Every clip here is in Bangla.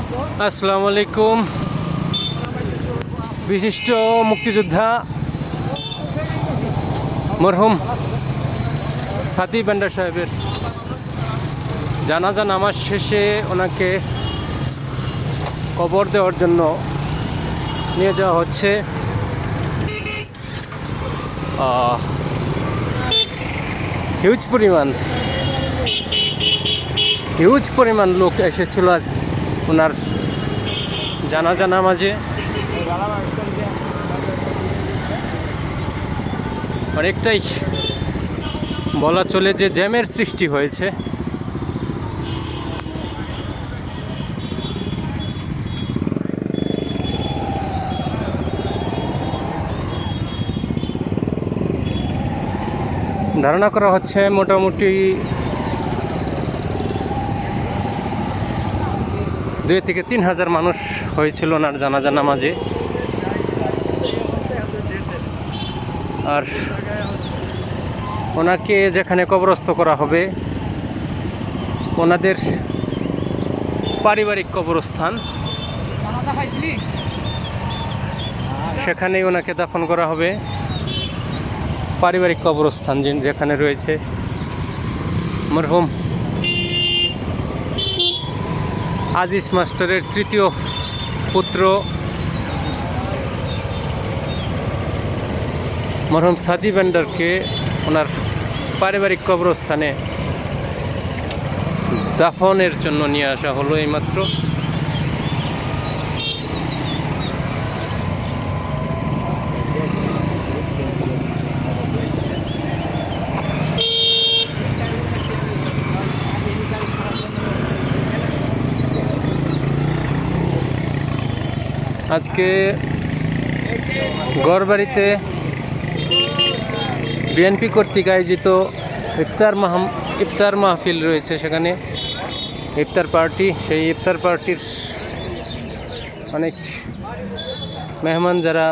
আসসালামু আলাইকুম। বিশিষ্ট মুক্তিযোদ্ধা মরহুম সাদি বান্ডার সাহেবের জানাজা নামাজ শেষে ওনাকে কবর দেওয়ার জন্য নিয়ে যাওয়া হচ্ছে। হিউজ পরিমাণ লোক এসেছিল আজ ওনার জানাজা নামাজে। অনেকটাই বলা চলে যে জ্যামের সৃষ্টি হয়েছে। ধারণা করা হচ্ছে মোটামুটি 2 থেকে 3 হাজার মানুষ হয়েছিল ওনার জানাজা নামাজে। আর ওনাকে যেখানে কবরস্থ করা হবে ওনাদের পারিবারিক কবরস্থান, সেখানেই ওনাকে দাফন করা হবে। পারিবারিক কবরস্থান যেখানে রয়েছে মরহুম আজিজ মাস্টারের তৃতীয় পুত্র মরহুম সাদি বান্ডারকে ওনার পারিবারিক কবরস্থানে দাফনের জন্য নিয়ে আসা হলো এইমাত্র। আজকে গড়বাড়িতে বিএনপি কর্তৃক আয়োজিত ইফতার মাহফিল রয়েছে। সেখানে ইফতার পার্টি, সেই ইফতার পার্টির অনেক মেহমান যারা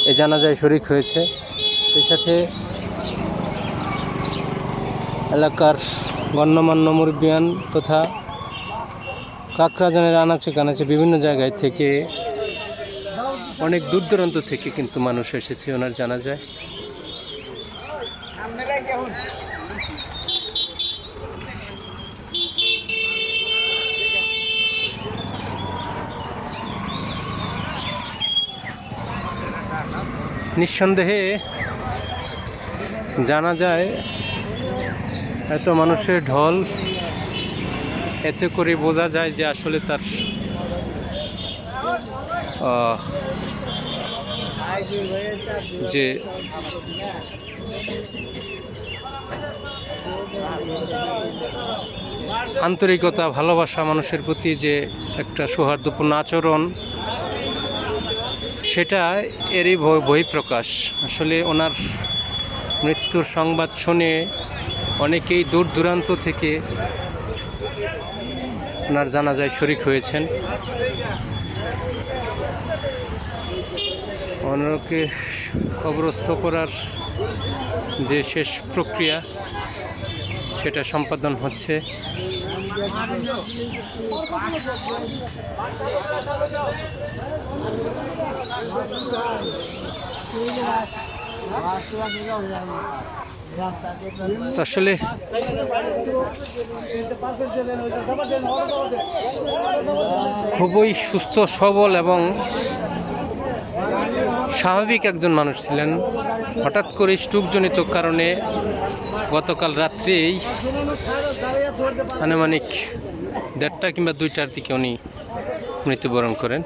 এই জানাজায় শরিক হয়েছে, সেই সাথে এলাকার গণ্যমান্য মুরব্বিয়ান তথা কাকরাজানের আনাচে কানাচে বিভিন্ন জায়গায় থেকে, অনেক দূর দূরান্ত থেকে কিন্তু মানুষ এসেছে ওনার জানাজায়। নিঃসন্দেহে জানাজায় এত মানুষের ঢল, এতে করে বোঝা যায় যে আসলে তার যে আন্তরিকতা, ভালোবাসা, মানুষের প্রতি যে একটা সৌহার্দ্যপূর্ণ আচরণ, সেটা এরই বহিঃপ্রকাশ। আসলে ওনার মৃত্যুর সংবাদ শুনে অনেকেই দূর দূরান্ত থেকে ওনার জানাজায় শরিক হয়েছেন। ওনাকে কবরস্থ করার যে শেষ প্রক্রিয়া সেটা সম্পাদন হচ্ছে। আসলে খুবই সুস্থ সবল এবং স্বাভাবিক একজন মানুষ ছিলেন। হঠাৎ করে স্ট্রোকজনিত কারণে গতকাল রাত্রেই আনুমানিক 1:30 কিংবা 2টার দিকে উনি মৃত্যুবরণ করেন।